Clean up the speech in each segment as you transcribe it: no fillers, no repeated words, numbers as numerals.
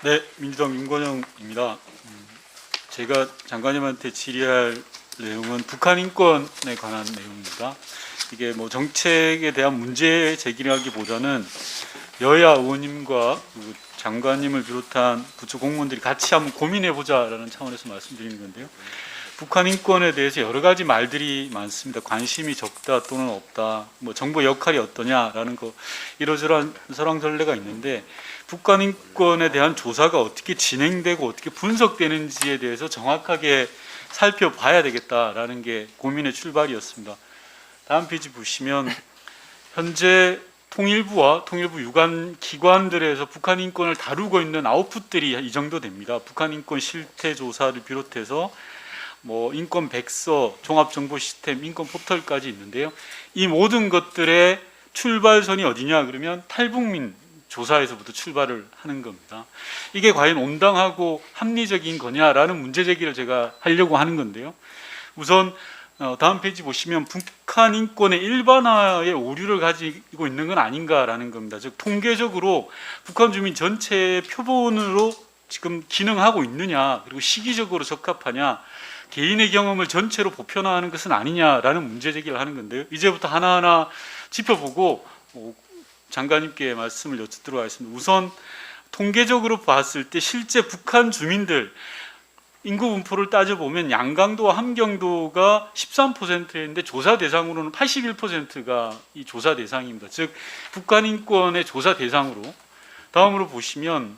네, 민주당 윤건영입니다. 제가 장관님한테 질의할 내용은 북한 인권에 관한 내용입니다. 이게 뭐 정책에 대한 문제 제기라기보다는 여야 의원님과 그리고 장관님을 비롯한 부처 공무원들이 같이 한번 고민해보자라는 차원에서 말씀드리는 건데요. 북한 인권에 대해서 여러 가지 말들이 많습니다. 관심이 적다 또는 없다, 뭐 정부 역할이 어떠냐라는 거 이러저러한 설왕설래가 있는데 북한 인권에 대한 조사가 어떻게 진행되고 어떻게 분석되는지에 대해서 정확하게 살펴봐야 되겠다라는 게 고민의 출발이었습니다. 다음 페이지 보시면 현재 통일부와 통일부 유관 기관들에서 북한 인권을 다루고 있는 아웃풋들이 이 정도 됩니다. 북한 인권 실태 조사를 비롯해서 뭐 인권 백서, 종합정보 시스템, 인권 포털까지 있는데요. 이 모든 것들의 출발선이 어디냐 그러면 탈북민 조사에서부터 출발을 하는 겁니다. 이게 과연 온당하고 합리적인 거냐라는 문제 제기를 제가 하려고 하는 건데요. 우선 다음 페이지 보시면 북한 인권의 일반화의 오류를 가지고 있는 건 아닌가라는 겁니다. 즉 통계적으로 북한 주민 전체의 표본으로 지금 기능하고 있느냐, 그리고 시기적으로 적합하냐, 개인의 경험을 전체로 보편화하는 것은 아니냐라는 문제 제기를 하는 건데요. 이제부터 하나하나 짚어보고 장관님께 말씀을 여쭙도록 하겠습니다. 우선 통계적으로 봤을 때 실제 북한 주민들 인구 분포를 따져보면 양강도와 함경도가 13%인데 조사 대상으로는 81%가 이 조사 대상입니다. 즉 북한 인권의 조사 대상으로. 다음으로 보시면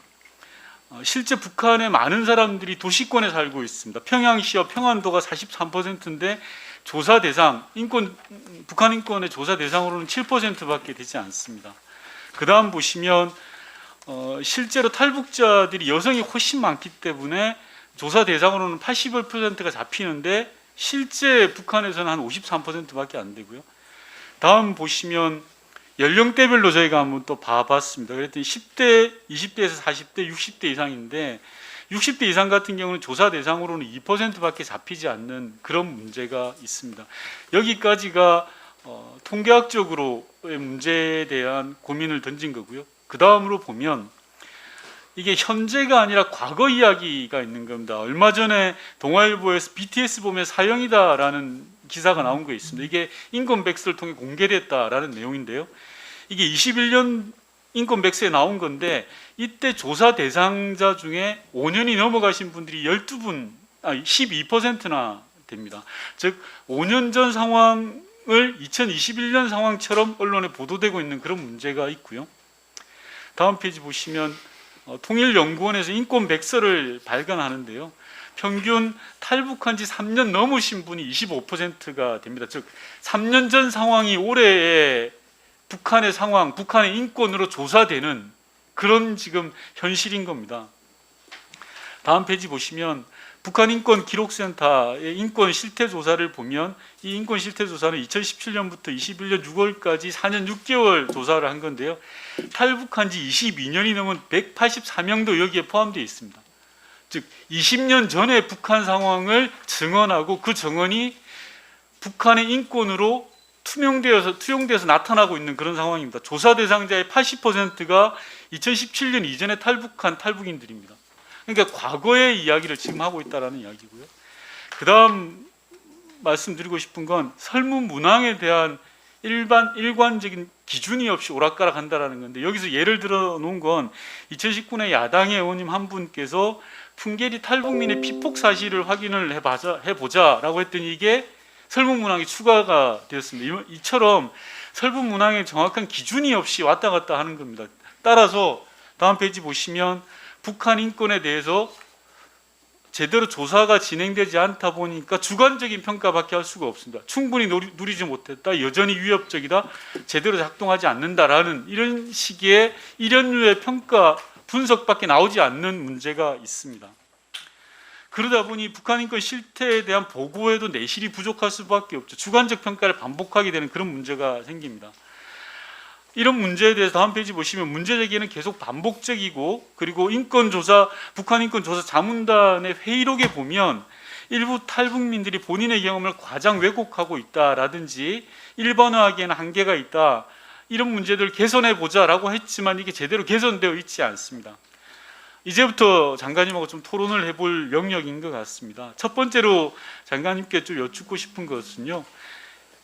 실제 북한의 많은 사람들이 도시권에 살고 있습니다. 평양시와 평안도가 43%인데 조사 대상, 북한 인권의 조사 대상으로는 7%밖에 되지 않습니다. 그 다음 보시면 실제로 탈북자들이 여성이 훨씬 많기 때문에 조사 대상으로는 81%가 잡히는데 실제 북한에서는 한 53%밖에 안 되고요. 다음 보시면 연령대별로 저희가 한번 또 봐봤습니다. 그랬더니 10대, 20대에서 40대, 60대 이상인데 60대 이상 같은 경우는 조사 대상으로는 2%밖에 잡히지 않는 그런 문제가 있습니다. 여기까지가 통계학적으로의 문제에 대한 고민을 던진 거고요. 그 다음으로 보면 이게 현재가 아니라 과거 이야기가 있는 겁니다. 얼마 전에 동아일보에서 BTS 보면 사형이다라는 기사가 나온 거 있습니다. 이게 인권백서를 통해 공개됐다라는 내용인데요. 이게 21년 인권백서에 나온 건데 이때 조사 대상자 중에 5년이 넘어가신 분들이 12%나 됩니다. 즉 5년 전 상황을 2021년 상황처럼 언론에 보도되고 있는 그런 문제가 있고요. 다음 페이지 보시면 통일연구원에서 인권백서를 발간하는데요. 평균 탈북한 지 3년 넘으신 분이 25%가 됩니다. 즉 3년 전 상황이 올해의 북한의 상황, 북한의 인권으로 조사되는 그런 지금 현실인 겁니다. 다음 페이지 보시면 북한 인권 기록센터의 인권 실태 조사를 보면 이 인권 실태 조사는 2017년부터 21년 6월까지 4년 6개월 조사를 한 건데요. 탈북한 지 22년이 넘은 184명도 여기에 포함되어 있습니다. 즉 20년 전에 북한 상황을 증언하고 그 증언이 북한의 인권으로 투영되어서 나타나고 있는 그런 상황입니다. 조사 대상자의 80%가 2017년 이전에 탈북한 탈북인들입니다. 그러니까 과거의 이야기를 지금 하고 있다는 이야기고요. 그 다음 말씀드리고 싶은 건 설문 문항에 대한 일관적인 기준이 없이 오락가락한다라는 건데 여기서 예를 들어 놓은 건 2019년에 야당의 의원님 한 분께서 풍계리 탈북민의 피폭 사실을 확인을 해보자라고 했더니 이게 설문 문항에 추가가 되었습니다. 이처럼 설문 문항에 정확한 기준이 없이 왔다 갔다 하는 겁니다. 따라서 다음 페이지 보시면 북한 인권에 대해서 제대로 조사가 진행되지 않다 보니까 주관적인 평가밖에 할 수가 없습니다. 충분히 누리지 못했다, 여전히 위협적이다, 제대로 작동하지 않는다라는 이런 식의 이런 류의 평가 분석밖에 나오지 않는 문제가 있습니다. 그러다 보니 북한 인권 실태에 대한 보고에도 내실이 부족할 수밖에 없죠. 주관적 평가를 반복하게 되는 그런 문제가 생깁니다. 이런 문제에 대해서 다음 페이지 보시면 문제 제기는 계속 반복적이고 그리고 인권조사, 북한 인권조사 자문단의 회의록에 보면 일부 탈북민들이 본인의 경험을 과장 왜곡하고 있다라든지 일반화하기에는 한계가 있다, 이런 문제들을 개선해 보자라고 했지만 이게 제대로 개선되어 있지 않습니다. 이제부터 장관님하고 좀 토론을 해볼 영역인 것 같습니다. 첫 번째로 장관님께 좀 여쭙고 싶은 것은요.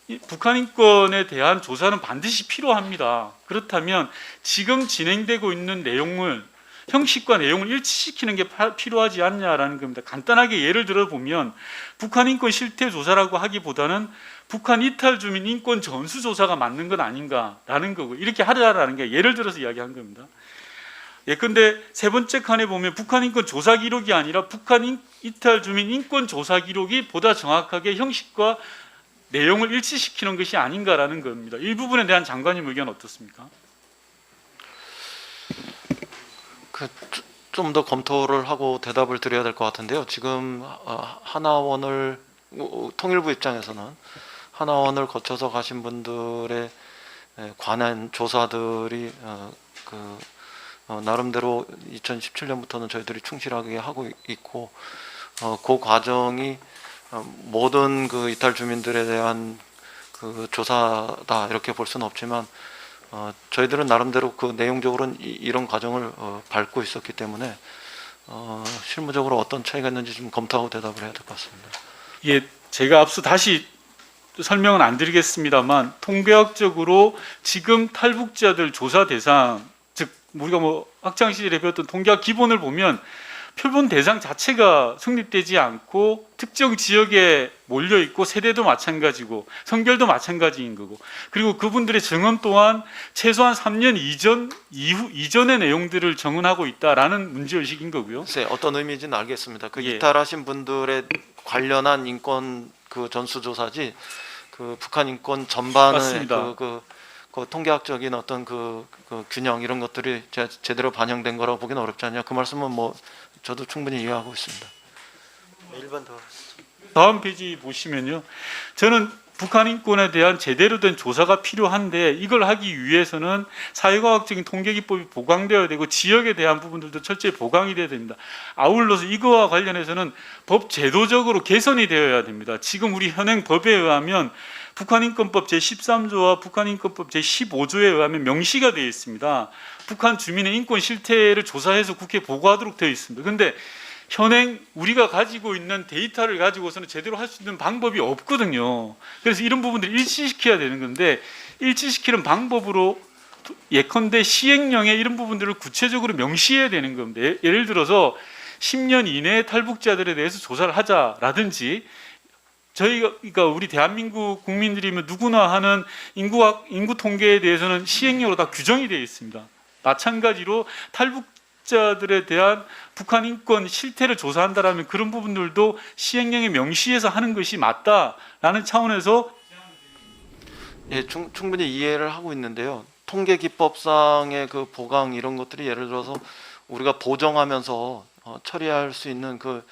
이 북한 인권에 대한 조사는 반드시 필요합니다. 그렇다면 지금 진행되고 있는 내용을 형식과 내용을 일치시키는 게 필요하지 않냐라는 겁니다. 간단하게 예를 들어 보면 북한 인권 실태 조사라고 하기보다는 북한 이탈 주민 인권 전수 조사가 맞는 건 아닌가라는 거고, 이렇게 하라라는 게 예를 들어서 이야기한 겁니다. 예컨대 세 번째 칸에 보면 북한 인권 조사 기록이 아니라 북한 이탈 주민 인권 조사 기록이 보다 정확하게 형식과 내용을 일치시키는 것이 아닌가라는 겁니다. 이 부분에 대한 장관님 의견 어떻습니까? 좀 더 검토를 하고 대답을 드려야 될 것 같은데요. 지금 하나원을 통일부 입장에서는 하나원을 거쳐서 가신 분들의 관한 조사들이 나름대로 2017년부터는 저희들이 충실하게 하고 있고, 그 과정이 모든 그 이탈 주민들에 대한 그 조사다 이렇게 볼 수는 없지만, 저희들은 나름대로 그 내용적으로는 이런 과정을 밟고 있었기 때문에 실무적으로 어떤 차이가 있는지 좀 검토하고 대답을 해야 될 것 같습니다. 예, 제가 앞서 다시 설명은 안 드리겠습니다만 통계학적으로 지금 탈북자들 조사 대상, 즉 우리가 뭐 학창 시절에 배웠던 통계학 기본을 보면 표본 대상 자체가 성립되지 않고 특정 지역에 몰려 있고 세대도 마찬가지고 성별도 마찬가지인 거고, 그리고 그분들의 정언 또한 최소한 3년 이전의 내용들을 정언하고 있다라는 문제의식인 거고요. 네, 어떤 의미인지는 알겠습니다. 그 예. 이탈하신 분들의 관련한 인권 그 전수조사지 그 북한 인권 전반의 맞습니다. 그 통계학적인 어떤 그 균형 이런 것들이 제대로 반영된 거라고 보기는 어렵지 않냐. 그 말씀은 뭐 저도 충분히 이해하고 있습니다. 1번 더. 다음 페이지 보시면요, 저는 북한 인권에 대한 제대로 된 조사가 필요한데 이걸 하기 위해서는 사회과학적인 통계기법이 보강되어야 되고 지역에 대한 부분들도 철저히 보강이 되어야 됩니다. 아울러서 이거와 관련해서는 법 제도적으로 개선이 되어야 됩니다. 지금 우리 현행 법에 의하면 북한인권법 제13조와 북한인권법 제15조에 의하면 명시가 되어 있습니다. 북한 주민의 인권 실태를 조사해서 국회에 보고하도록 되어 있습니다. 그런데 현행 우리가 가지고 있는 데이터를 가지고서는 제대로 할 수 있는 방법이 없거든요. 그래서 이런 부분들을 일치시켜야 되는 건데, 일치시키는 방법으로 예컨대 시행령에 이런 부분들을 구체적으로 명시해야 되는 겁니다. 예를 들어서 10년 이내에 탈북자들에 대해서 조사를 하자라든지, 저희가 우리 대한민국 국민들이면 누구나 하는 인구 통계에 대해서는 시행령으로 다 규정이 되어 있습니다. 마찬가지로 탈북자들에 대한 북한 인권 실태를 조사한다라면 그런 부분들도 시행령에 명시해서 하는 것이 맞다라는 차원에서 예, 충분히 이해를 하고 있는데요. 통계 기법상의 그 보강 이런 것들이 예를 들어서 우리가 보정하면서 처리할 수 있는 그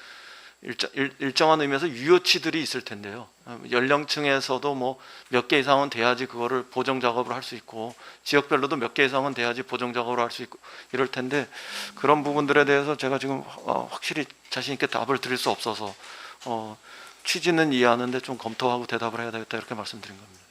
일정한 의미에서 유효치들이 있을 텐데요. 연령층에서도 뭐 몇 개 이상은 돼야지 그거를 보정 작업을 할 수 있고, 지역별로도 몇 개 이상은 돼야지 보정 작업을 할 수 있고 이럴 텐데, 그런 부분들에 대해서 제가 지금 확실히 자신 있게 답을 드릴 수 없어서 취지는 이해하는데 좀 검토하고 대답을 해야 되겠다 이렇게 말씀드린 겁니다.